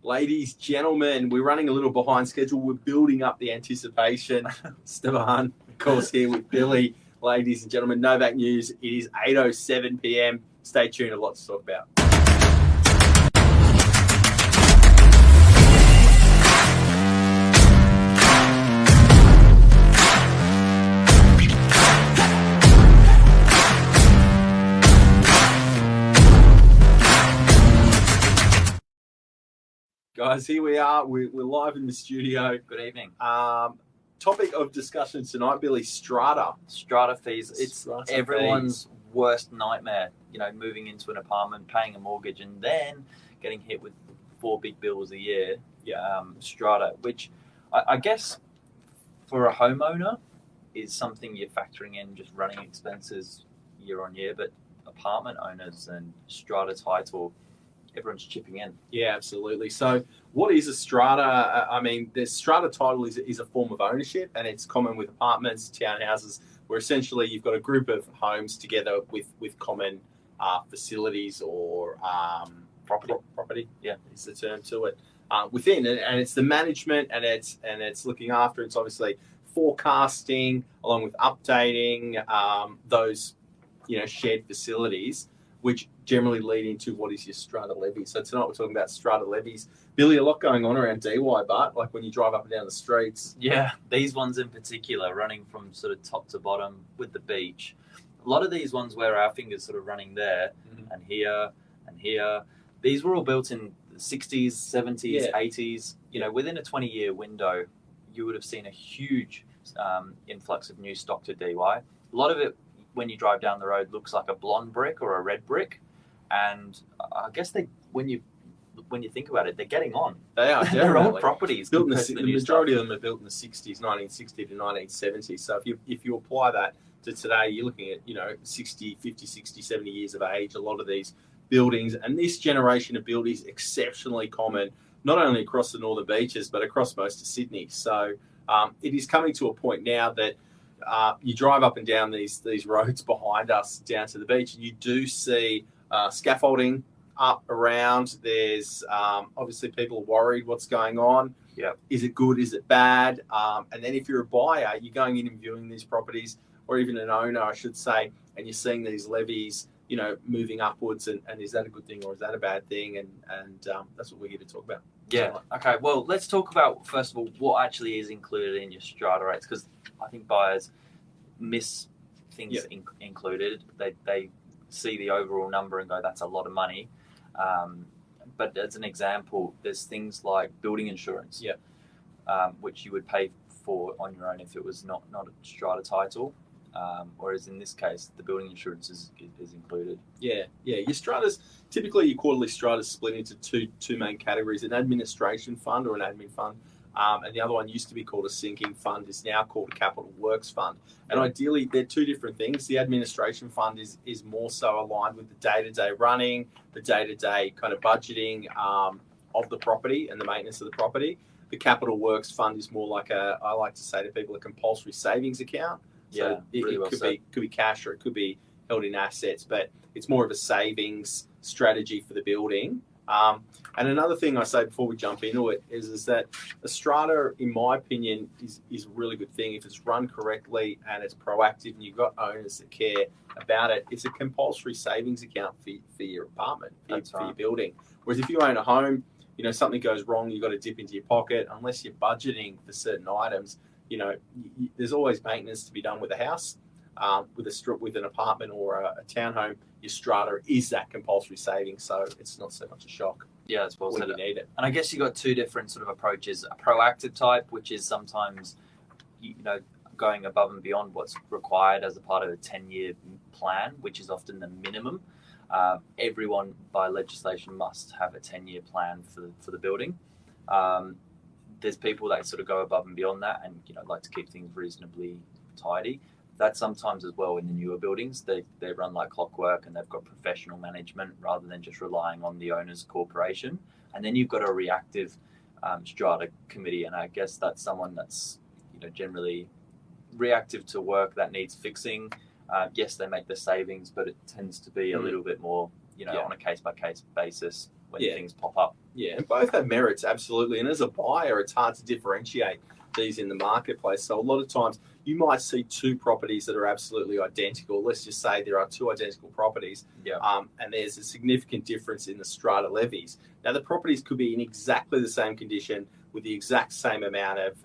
Ladies, gentlemen, we're running a little behind schedule. We're building up the anticipation. Stefan, of course, here with Billy. Ladies and gentlemen, Novak News. It is 8:07 p.m. Stay tuned. A lot to talk about. Guys, here we are. We're live in the studio. Good evening. Topic of discussion tonight, Billy, strata. Strata fees. It's Strata everyone's worst nightmare, moving into an apartment, paying a mortgage, and then getting hit with 4 big bills a year. Strata, which I guess for a homeowner is something you're factoring in, just running expenses year on year, but apartment owners and strata title, everyone's chipping in. Yeah, absolutely. So what is a strata? I mean, the strata title is a form of ownership, and it's common with apartments, townhouses, where essentially you've got a group of homes together with common facilities or property. Yeah, is the term to it within, and it's the management, and it's looking after. It's obviously forecasting along with updating those shared facilities, which generally lead into what is your strata levy. So tonight we're talking about strata levies. Billy, a lot going on around DY, but like when you drive up and down the streets. Yeah, these ones in particular, running from sort of top to bottom with the beach. A lot of these ones where our fingers sort of running there and here and here. These were all built in the 60s, 70s, 80s. Within a 20-year window, you would have seen a huge influx of new stock to DY. A lot of it, when you drive down the road, looks like a blonde brick or a red brick, and I guess when you think about it, they're getting on. They are they're old properties. Built the majority of them are built in the 60s, 1960 to 1970. So if you apply that to today, you're looking at 50, 60, 70 years of age. A lot of these buildings, and this generation of buildings, exceptionally common, not only across the northern beaches but across most of Sydney. So it is coming to a point now that you drive up and down these roads behind us down to the beach, and you do see scaffolding up around. There's obviously people are worried what's going on. Yeah. Is it good? Is it bad? And then if you're a buyer, you're going in and viewing these properties, or even an owner, I should say, and you're seeing these levies, moving upwards, and is that a good thing or is that a bad thing? And that's what we're here to talk about. Yeah. Okay. Well, let's talk about, first of all, what actually is included in your strata rates, because I think buyers miss things included. They see the overall number and go, that's a lot of money. But as an example, there's things like building insurance, which you would pay for on your own if it was not a strata title. Whereas in this case, the building insurance is included. Yeah. Your stratas, typically your quarterly stratas split into two main categories: an administration fund or an admin fund. And the other one used to be called a sinking fund, is now called a capital works fund. And ideally, they're two different things. The administration fund is more so aligned with the day-to-day running, the day-to-day kind of budgeting of the property and the maintenance of the property. The capital works fund is more like I like to say to people, a compulsory savings account. So it could be cash, or it could be held in assets, but it's more of a savings strategy for the building. And another thing I say before we jump into it is that a strata, in my opinion, is a really good thing if it's run correctly and it's proactive and you've got owners that care about it. It's a compulsory savings account for your apartment, for your building. Whereas if you own a home, something goes wrong, you've got to dip into your pocket. Unless you're budgeting for certain items, there's always maintenance to be done with a house. With an apartment or a townhome, your strata is that compulsory savings, so it's not so much a shock. Yeah, that's well said. When you need it. And I guess you got two different sort of approaches: a proactive type, which is sometimes going above and beyond what's required as a part of a 10-year plan, which is often the minimum. Everyone by legislation must have a 10-year plan for the building. There's people that sort of go above and beyond that and like to keep things reasonably tidy. That's sometimes as well in the newer buildings. They run like clockwork, and they've got professional management rather than just relying on the owner's corporation. And then you've got a reactive strata committee, and I guess that's someone that's generally reactive to work that needs fixing. Yes, they make the savings, but it tends to be a little bit more on a case by case basis when things pop up. Yeah, and both have merits, absolutely. And as a buyer, it's hard to differentiate these in the marketplace. So a lot of times you might see two properties that are absolutely identical. Let's just say there are two identical properties, Yeah. And there's a significant difference in the strata levies. Now, the properties could be in exactly the same condition with the exact same amount of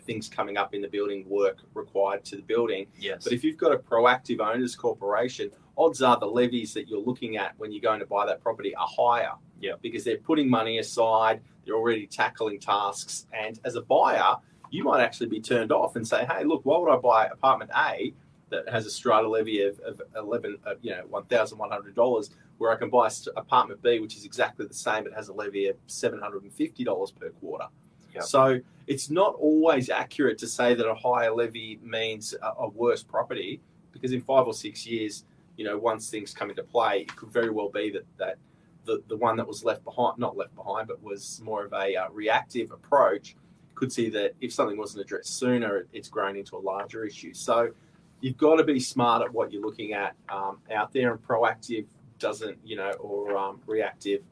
things coming up in the building, work required to the building. Yes. But if you've got a proactive owners corporation, odds are the levies that you're looking at when you're going to buy that property are higher. Yeah. Because they're putting money aside, they're already tackling tasks, and as a buyer, you might actually be turned off and say, "Hey, look, why would I buy apartment A that has a strata levy of $1,100, where I can buy apartment B, which is exactly the same, but has a levy of $750 per quarter?" Yep. So it's not always accurate to say that a higher levy means a worse property, because in 5 or 6 years, once things come into play, it could very well be that the one that was not left behind, but was more of a reactive approach, could see that if something wasn't addressed sooner, it's grown into a larger issue. So you've got to be smart at what you're looking at out there, and proactive doesn't, or reactive,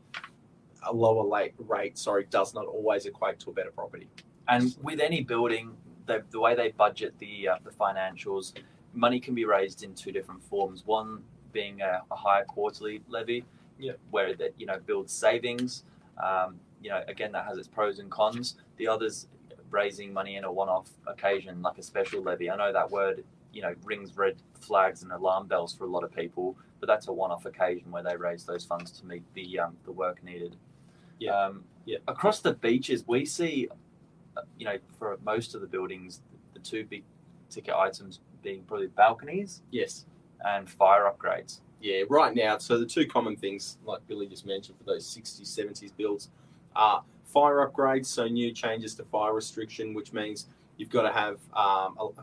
a lower rate, does not always equate to a better property. And with any building, the way they budget the financials, money can be raised in two different forms. One being a higher quarterly levy, where that builds savings. Again, that has its pros and cons. The other's raising money in a one-off occasion, like a special levy. I know that word, rings red flags and alarm bells for a lot of people, but that's a one-off occasion where they raise those funds to meet the work needed. Across the beaches, we see, for most of the buildings, the two big ticket items being probably balconies, yes, and fire upgrades. Yeah, right now, so the two common things, like Billy just mentioned, for those 60s, 70s builds are fire upgrades, so new changes to fire restriction, which means you've got to have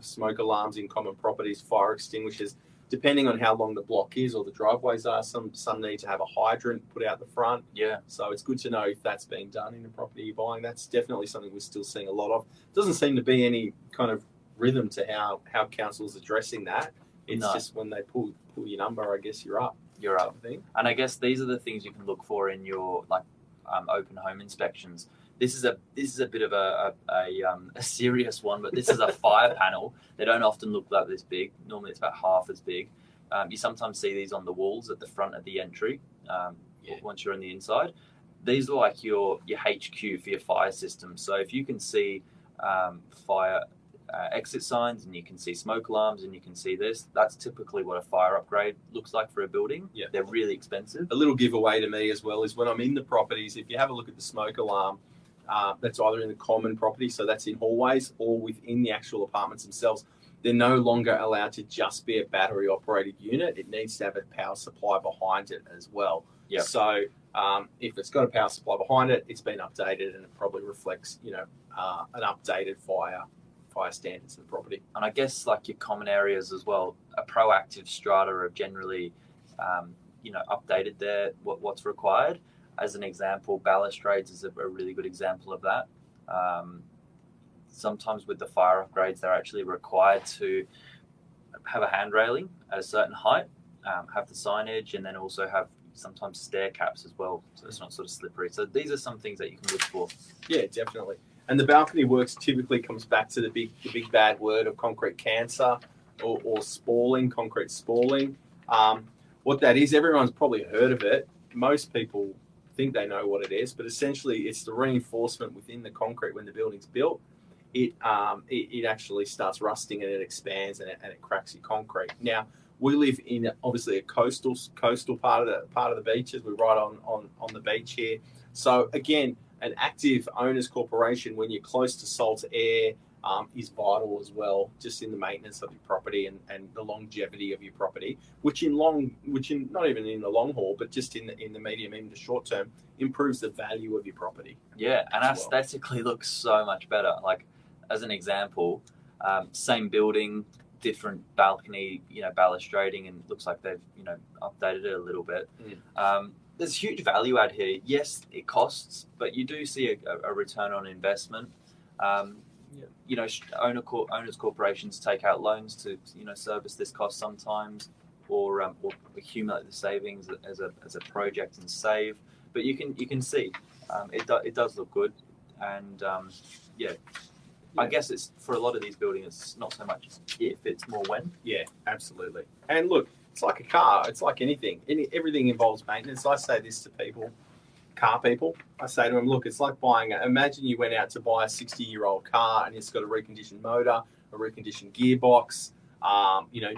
smoke alarms in common properties, fire extinguishers, depending on how long the block is or the driveways are. Some need to have a hydrant put out the front. Yeah. So it's good to know if that's being done in the property you're buying. That's definitely something we're still seeing a lot of. Doesn't seem to be any kind of rhythm to how council's addressing that. It's just when they pull your number, I guess you're up. You're up. And I guess these are the things you can look for in your open home inspections. This is a bit of a serious one, but this is a fire panel. They don't often look like this big. Normally it's about half as big. You sometimes see these on the walls at the front of the entry once you're on the inside. These are like your HQ for your fire system. So if you can see fire exit signs, and you can see smoke alarms, and you can see this, that's typically what a fire upgrade looks like for a building. Yeah. They're really expensive. A little giveaway to me as well is when I'm in the properties, if you have a look at the smoke alarm, that's either in the common property, so that's in hallways, or within the actual apartments themselves, they're no longer allowed to just be a battery operated unit. It needs to have a power supply behind it as well. Yeah. So if it's got a power supply behind it, it's been updated, and it probably reflects an updated fire standards of the property. And I guess like your common areas as well, a proactive strata are generally updated there, what's required. As an example, balustrades is a really good example of that. Sometimes with the fire upgrades, they're actually required to have a hand railing at a certain height, have the signage, and then also have sometimes stair caps as well, so it's not sort of slippery. So these are some things that you can look for. Yeah, definitely. And the balcony works typically comes back to the big bad word of concrete cancer or spalling, concrete spalling. What that is, everyone's probably heard of it. Most people think they know what it is, but essentially it's the reinforcement within the concrete when the building's built. It actually starts rusting, and it expands, and it cracks your concrete. Now, we live in obviously a coastal part of the beaches. We're right on the beach here. So again, an active owners corporation when you're close to salt air is vital as well, just in the maintenance of your property and the longevity of your property, which not even in the long haul, but just in the medium and the short term, improves the value of your property. Yeah, and aesthetically looks so much better. Like as an example, same building, different balcony, balustrading, and it looks like they've updated it a little bit. There's huge value add here. Yes, it costs, but you do see a return on investment. Owners corporations take out loans to service this cost sometimes, or accumulate the savings as a project and save. but you can see it does look good, and I guess it's for a lot of these buildings, it's not so much if, it's more when. Yeah, absolutely. And look, it's like a car. It's like anything. Everything involves maintenance. I say this to people, car people. I say to them, look, it's like buying. Imagine you went out to buy a 60-year-old car and it's got a reconditioned motor, a reconditioned gearbox,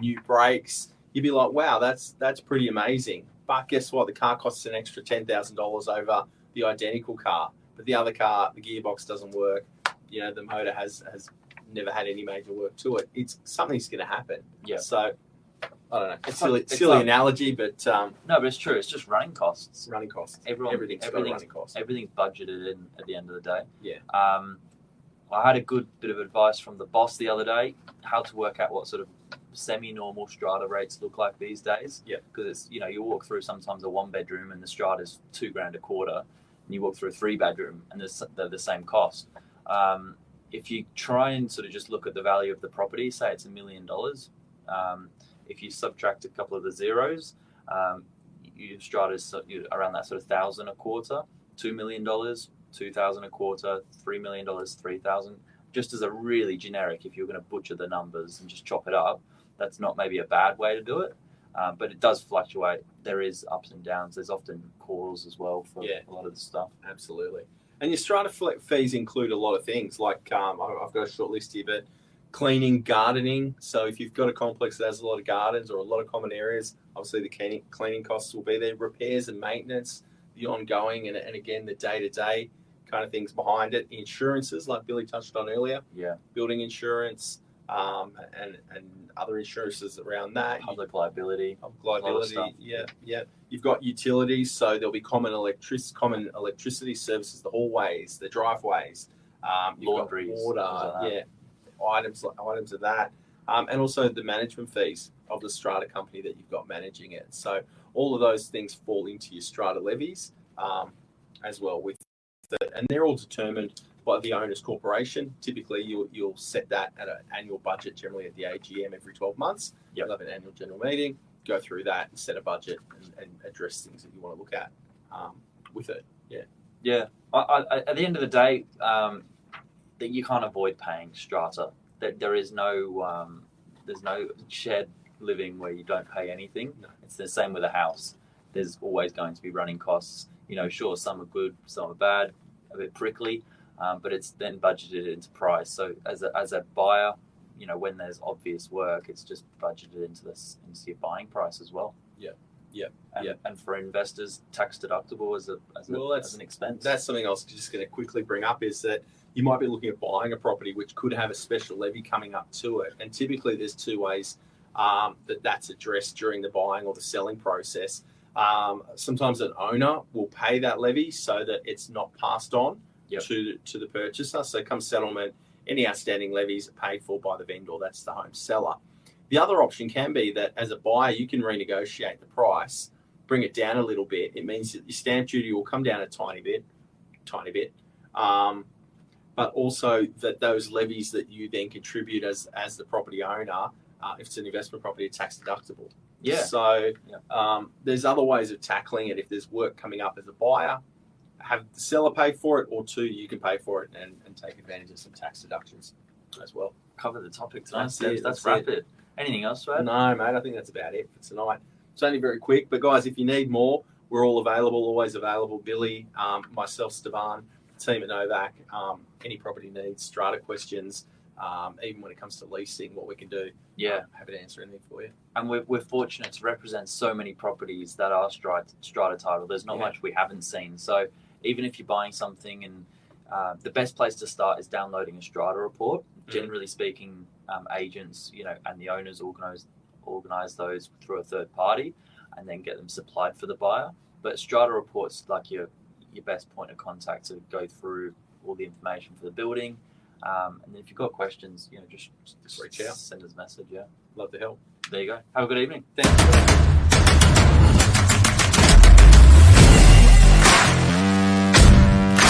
new brakes. You'd be like, wow, that's pretty amazing. But guess what? The car costs an extra $10,000 over the identical car. But the other car, the gearbox doesn't work. The motor has never had any major work to it. Something's going to happen. Yeah. So I don't know. It's silly analogy, but no, but it's true. It's just running costs. Running costs. Everything's got a running cost. Everything's budgeted in at the end of the day. Yeah. I had a good bit of advice from the boss the other day, how to work out what sort of semi-normal strata rates look like these days. Yeah. Because it's you walk through sometimes a 1-bedroom and the strata's $2,000 a quarter, and you walk through a 3-bedroom and they're the same cost. If you try and sort of just look at the value of the property, say it's $1 million, if you subtract a couple of the zeros, your strata's around that sort of $1,000 a quarter, $2 million, $2,000 a quarter, $3 million, $3,000. Just as a really generic, if you're going to butcher the numbers and just chop it up, that's not maybe a bad way to do it. But it does fluctuate. There is ups and downs. There's often calls as well for a lot of the stuff. Absolutely. And your strata fees include a lot of things. Like I've got a short list here, but cleaning, gardening. So if you've got a complex that has a lot of gardens or a lot of common areas, obviously the cleaning costs will be there. Repairs and maintenance, the ongoing and again the day-to-day kind of things behind it. Insurances, like Billy touched on earlier. Yeah. Building insurance, and other insurances around that. Public liability. Yeah. You've got utilities, so there'll be common electricity services, the hallways, the driveways, Laundries, water, items of that, and also the management fees of the strata company that you've got managing it. So all of those things fall into your strata levies, as well with it, and they're all determined by the owner's corporation. Typically, you'll set that at an annual budget, generally at the AGM every 12 months. You'll have an annual general meeting, go through that and set a budget and address things that you want to look at with it. Yeah. At the end of the day, that you can't avoid paying strata. There is no there's no shared living where you don't pay anything. No. It's the same with a house. There's always going to be running costs. Sure, some are good, some are bad, a bit prickly, but it's then budgeted into price. So as a buyer, when there's obvious work, it's just budgeted into your buying price as well. And for investors, tax deductible as an expense. That's something I was just going to quickly bring up, is that you might be looking at buying a property which could have a special levy coming up to it. And typically there's two ways that's addressed during the buying or the selling process. Sometimes an owner will pay that levy so that it's not passed on to the purchaser. So come settlement, any outstanding levies are paid for by the vendor. That's the home seller. The other option can be that as a buyer, you can renegotiate the price, bring it down a little bit. It means that your stamp duty will come down a tiny bit. But also that those levies that you then contribute as the property owner, if it's an investment property, are tax deductible. Yeah. So there's other ways of tackling it. If there's work coming up as a buyer, have the seller pay for it, or two, you can pay for it and take advantage of some tax deductions as well. Cover the topic tonight. That's rapid. Anything else, Brad? No, mate, I think that's about it for tonight. It's only very quick, but guys, if you need more, we're all available, always available. Billy, myself, Stevan, team at Novak, any property needs, strata questions, even when it comes to leasing, what we can do. Yeah. Happy to answer anything for you. And we're fortunate to represent so many properties that are strata-titled. There's not much we haven't seen. So even if you're buying something, and the best place to start is downloading a strata report. Generally speaking, agents, and the owners organize those through a third party and then get them supplied for the buyer. But strata reports like your best point of contact to go through all the information for the building. And then if you've got questions, just reach out, send us a message. Love to help. There you go. Have a good evening. Thanks.